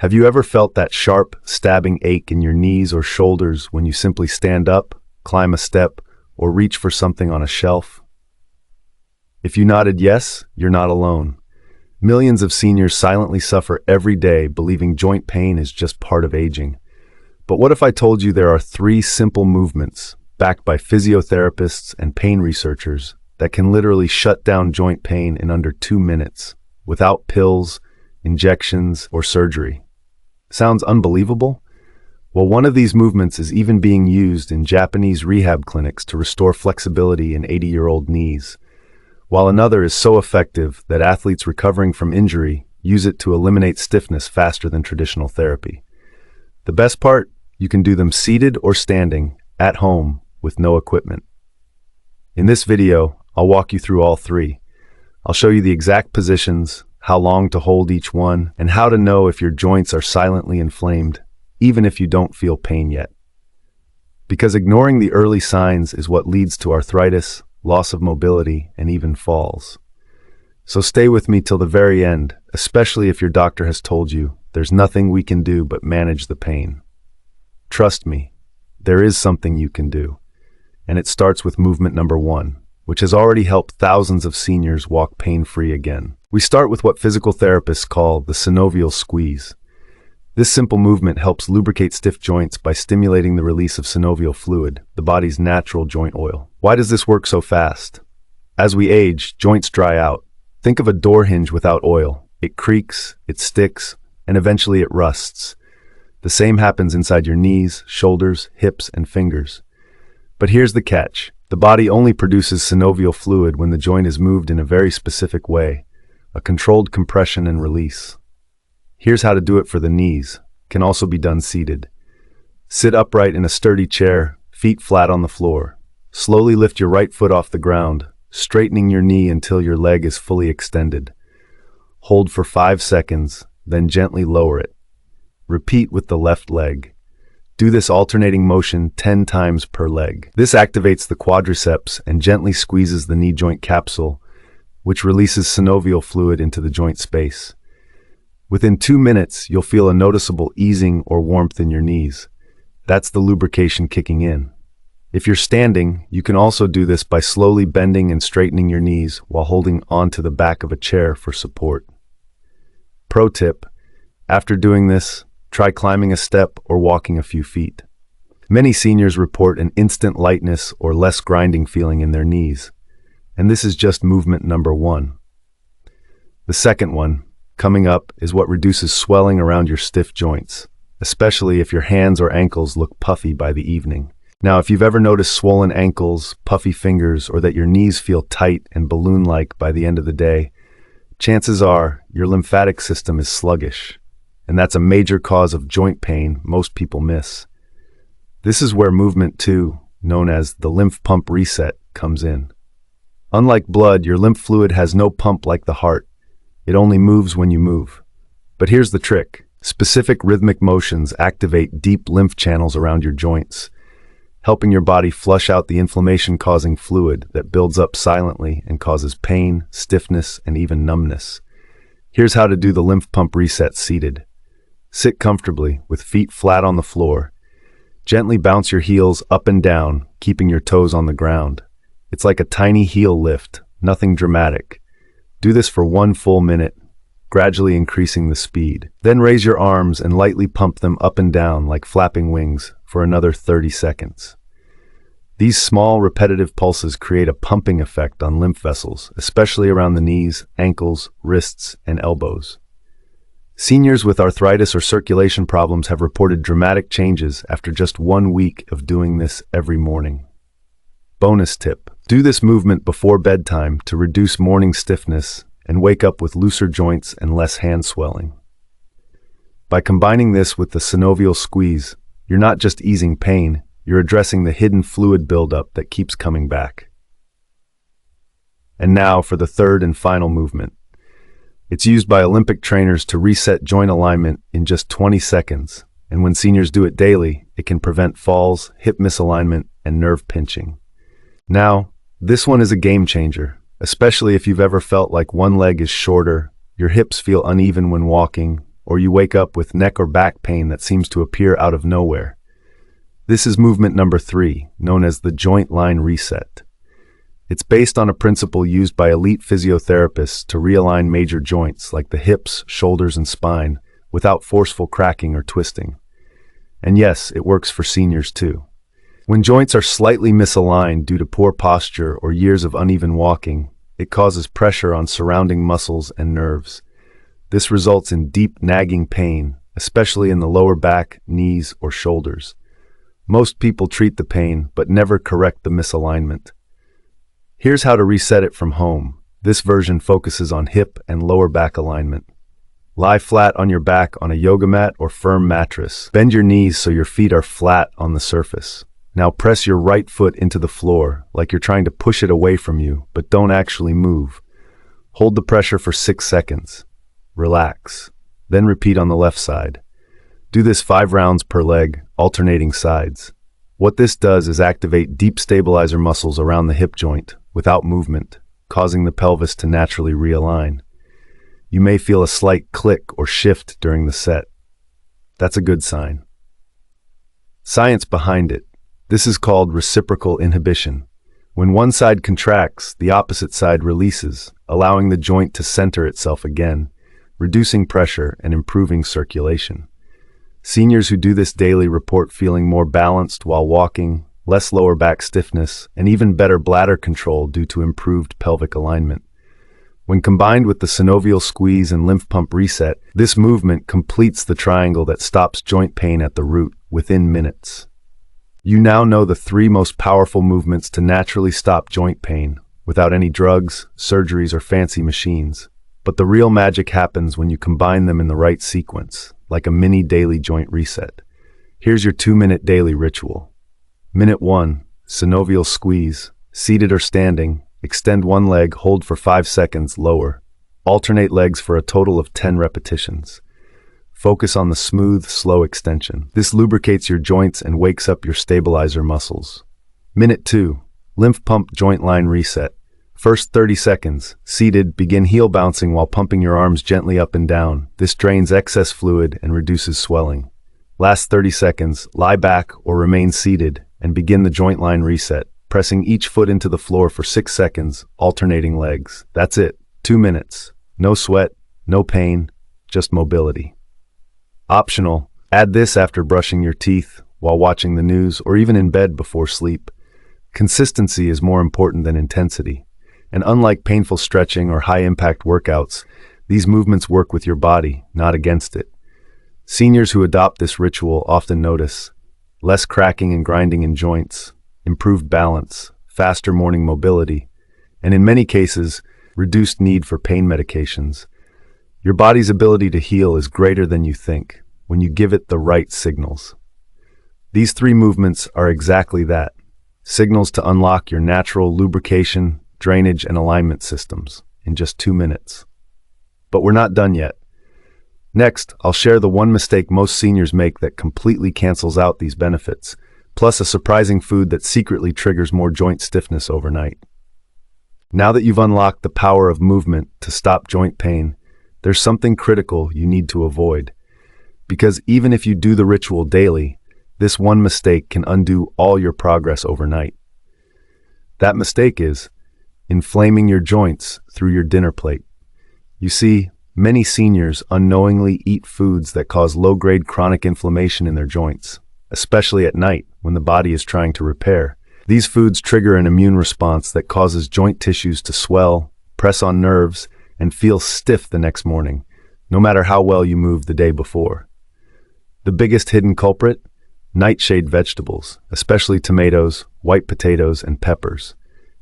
Have you ever felt that sharp, stabbing ache in your knees or shoulders when you simply stand up, climb a step, or reach for something on a shelf? If you nodded yes, you're not alone. Millions of seniors silently suffer every day believing joint pain is just part of aging. But what if I told you there are 3 simple movements, backed by physiotherapists and pain researchers, that can literally shut down joint pain in under 2 minutes, without pills, injections, or surgery? Sounds unbelievable? Well, one of these movements is even being used in Japanese rehab clinics to restore flexibility in 80-year-old knees, while another is so effective that athletes recovering from injury use it to eliminate stiffness faster than traditional therapy. The best part? You can do them seated or standing, at home, with no equipment. In this video, I'll walk you through all 3. I'll show you the exact positions, how long to hold each one, and how to know if your joints are silently inflamed, even if you don't feel pain yet. Because ignoring the early signs is what leads to arthritis, loss of mobility, and even falls. So stay with me till the very end, especially if your doctor has told you there's nothing we can do but manage the pain. Trust me, there is something you can do, and it starts with movement number 1, which has already helped thousands of seniors walk pain-free again. We start with what physical therapists call the Synovial Squeeze. This simple movement helps lubricate stiff joints by stimulating the release of synovial fluid, the body's natural joint oil. Why does this work so fast? As we age, joints dry out. Think of a door hinge without oil. It creaks, it sticks, and eventually it rusts. The same happens inside your knees, shoulders, hips, and fingers. But here's the catch. The body only produces synovial fluid when the joint is moved in a very specific way, a controlled compression and release. Here's how to do it for the knees. Can also be done seated. Sit upright in a sturdy chair, feet flat on the floor. Slowly lift your right foot off the ground, straightening your knee until your leg is fully extended. Hold for 5 seconds, then gently lower it. Repeat with the left leg. Do this alternating motion 10 times per leg. This activates the quadriceps and gently squeezes the knee joint capsule, which releases synovial fluid into the joint space. Within 2 minutes, you'll feel a noticeable easing or warmth in your knees. That's the lubrication kicking in. If you're standing, you can also do this by slowly bending and straightening your knees while holding onto the back of a chair for support. Pro tip: after doing this, try climbing a step or walking a few feet. Many seniors report an instant lightness or less grinding feeling in their knees, and this is just movement number 1. The second one, coming up, is what reduces swelling around your stiff joints, especially if your hands or ankles look puffy by the evening. Now, if you've ever noticed swollen ankles, puffy fingers, or that your knees feel tight and balloon-like by the end of the day, chances are your lymphatic system is sluggish, and that's a major cause of joint pain most people miss. This is where movement 2, known as the Lymph Pump Reset, comes in. Unlike blood, your lymph fluid has no pump like the heart. It only moves when you move. But here's the trick. Specific rhythmic motions activate deep lymph channels around your joints, helping your body flush out the inflammation-causing fluid that builds up silently and causes pain, stiffness, and even numbness. Here's how to do the Lymph Pump Reset seated. Sit comfortably, with feet flat on the floor. Gently bounce your heels up and down, keeping your toes on the ground. It's like a tiny heel lift, nothing dramatic. Do this for 1 full minute, gradually increasing the speed. Then raise your arms and lightly pump them up and down like flapping wings for another 30 seconds. These small, repetitive pulses create a pumping effect on lymph vessels, especially around the knees, ankles, wrists, and elbows. Seniors with arthritis or circulation problems have reported dramatic changes after just 1 week of doing this every morning. Bonus tip: do this movement before bedtime to reduce morning stiffness and wake up with looser joints and less hand swelling. By combining this with the Synovial Squeeze, you're not just easing pain, you're addressing the hidden fluid buildup that keeps coming back. And now for the third and final movement. It's used by Olympic trainers to reset joint alignment in just 20 seconds, and when seniors do it daily, it can prevent falls, hip misalignment, and nerve pinching. Now, this one is a game changer, especially if you've ever felt like one leg is shorter, your hips feel uneven when walking, or you wake up with neck or back pain that seems to appear out of nowhere. This is movement number 3, known as the joint line reset. It's based on a principle used by elite physiotherapists to realign major joints like the hips, shoulders, and spine without forceful cracking or twisting. And yes, it works for seniors too. When joints are slightly misaligned due to poor posture or years of uneven walking, it causes pressure on surrounding muscles and nerves. This results in deep nagging pain, especially in the lower back, knees, or shoulders. Most people treat the pain, but never correct the misalignment. Here's how to reset it from home. This version focuses on hip and lower back alignment. Lie flat on your back on a yoga mat or firm mattress. Bend your knees so your feet are flat on the surface. Now press your right foot into the floor, like you're trying to push it away from you, but don't actually move. Hold the pressure for 6 seconds. Relax. Then repeat on the left side. Do this 5 rounds per leg, alternating sides. What this does is activate deep stabilizer muscles around the hip joint without movement, causing the pelvis to naturally realign. You may feel a slight click or shift during the set. That's a good sign. Science behind it. This is called reciprocal inhibition. When one side contracts, the opposite side releases, allowing the joint to center itself again, reducing pressure and improving circulation. Seniors who do this daily report feeling more balanced while walking, less lower back stiffness, and even better bladder control due to improved pelvic alignment. When combined with the Synovial Squeeze and Lymph Pump Reset, this movement completes the triangle that stops joint pain at the root within minutes. You now know the 3 most powerful movements to naturally stop joint pain without any drugs, surgeries, or fancy machines. But the real magic happens when you combine them in the right sequence, like a mini daily joint reset. Here's your 2-minute daily ritual. Minute 1, Synovial Squeeze. Seated or standing, extend one leg, hold for 5 seconds, lower. Alternate legs for a total of 10 repetitions. Focus on the smooth, slow extension. This lubricates your joints and wakes up your stabilizer muscles. Minute 2, Lymph Pump Joint Line Reset. First 30 seconds, seated, begin heel bouncing while pumping your arms gently up and down. This drains excess fluid and reduces swelling. Last 30 seconds, lie back or remain seated and begin the joint line reset, pressing each foot into the floor for 6 seconds, alternating legs. That's it. 2 minutes. No sweat, no pain, just mobility. Optional, add this after brushing your teeth, while watching the news, or even in bed before sleep. Consistency is more important than intensity. And unlike painful stretching or high-impact workouts, these movements work with your body, not against it. Seniors who adopt this ritual often notice less cracking and grinding in joints, improved balance, faster morning mobility, and in many cases, reduced need for pain medications. Your body's ability to heal is greater than you think when you give it the right signals. These 3 movements are exactly that, signals to unlock your natural lubrication, drainage, and alignment systems in just 2 minutes. But we're not done yet. Next, I'll share the one mistake most seniors make that completely cancels out these benefits, plus a surprising food that secretly triggers more joint stiffness overnight. Now that you've unlocked the power of movement to stop joint pain, there's something critical you need to avoid. Because even if you do the ritual daily, this one mistake can undo all your progress overnight. That mistake is inflaming your joints through your dinner plate. You see, many seniors unknowingly eat foods that cause low-grade chronic inflammation in their joints, especially at night when the body is trying to repair. These foods trigger an immune response that causes joint tissues to swell, press on nerves, and feel stiff the next morning, no matter how well you moved the day before. The biggest hidden culprit? Nightshade vegetables, especially tomatoes, white potatoes, and peppers.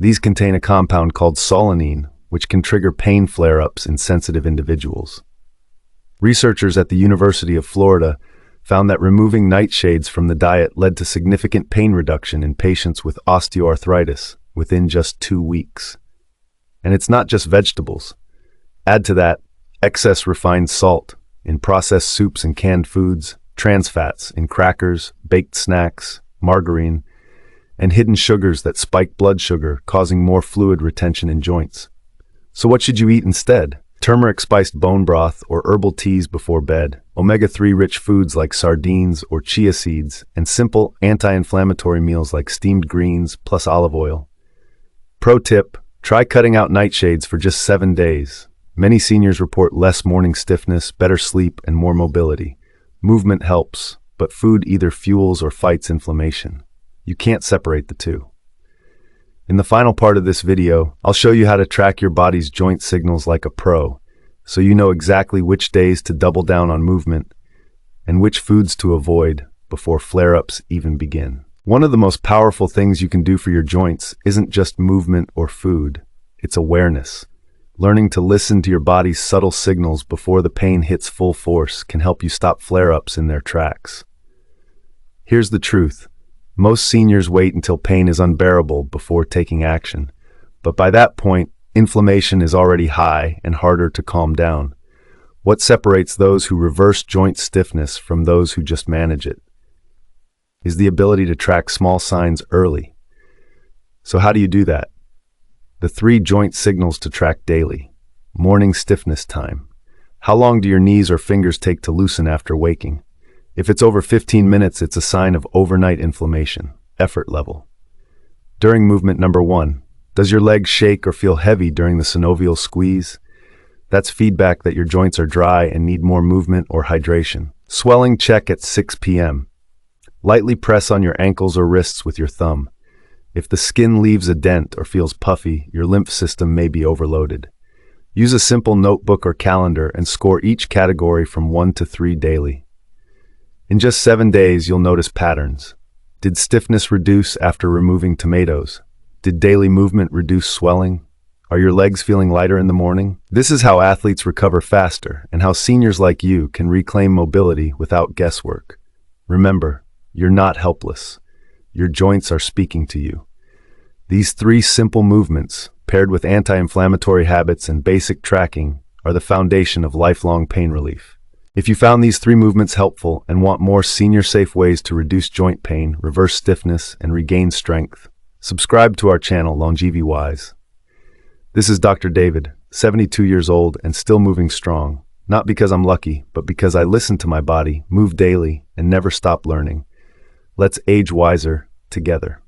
These contain a compound called solanine, which can trigger pain flare-ups in sensitive individuals. Researchers at the University of Florida found that removing nightshades from the diet led to significant pain reduction in patients with osteoarthritis within just 2 weeks. And it's not just vegetables. Add to that excess refined salt in processed soups and canned foods, trans fats in crackers, baked snacks, margarine, and hidden sugars that spike blood sugar, causing more fluid retention in joints. So what should you eat instead? turmeric-spiced bone broth or herbal teas before bed, omega-3 rich foods like sardines or chia seeds, and simple anti-inflammatory meals like steamed greens plus olive oil. Pro tip, try cutting out nightshades for just 7 days. Many seniors report less morning stiffness, better sleep, and more mobility. Movement helps, but food either fuels or fights inflammation. You can't separate the two. In the final part of this video, I'll show you how to track your body's joint signals like a pro, so you know exactly which days to double down on movement and which foods to avoid before flare-ups even begin. One of the most powerful things you can do for your joints isn't just movement or food, it's awareness. Learning to listen to your body's subtle signals before the pain hits full force can help you stop flare-ups in their tracks. Here's the truth. Most seniors wait until pain is unbearable before taking action, but by that point, inflammation is already high and harder to calm down. What separates those who reverse joint stiffness from those who just manage it is the ability to track small signs early. So how do you do that? The 3 joint signals to track daily. Morning stiffness time. How long do your knees or fingers take to loosen after waking? If it's over 15 minutes, it's a sign of overnight inflammation. Effort level. During movement number 1, does your leg shake or feel heavy during the synovial squeeze? That's feedback that your joints are dry and need more movement or hydration. Swelling check at 6 p.m. Lightly press on your ankles or wrists with your thumb. If the skin leaves a dent or feels puffy, your lymph system may be overloaded. Use a simple notebook or calendar and score each category from 1 to 3 daily. In just 7 days, you'll notice patterns. Did stiffness reduce after removing tomatoes? Did daily movement reduce swelling? Are your legs feeling lighter in the morning? This is how athletes recover faster and how seniors like you can reclaim mobility without guesswork. Remember, you're not helpless. Your joints are speaking to you. These 3 simple movements, paired with anti-inflammatory habits and basic tracking, are the foundation of lifelong pain relief. If you found these 3 movements helpful and want more senior-safe ways to reduce joint pain, reverse stiffness, and regain strength, subscribe to our channel, LongeviWise. This is Dr. David, 72 years old and still moving strong, not because I'm lucky, but because I listen to my body, move daily, and never stop learning. Let's age wiser together.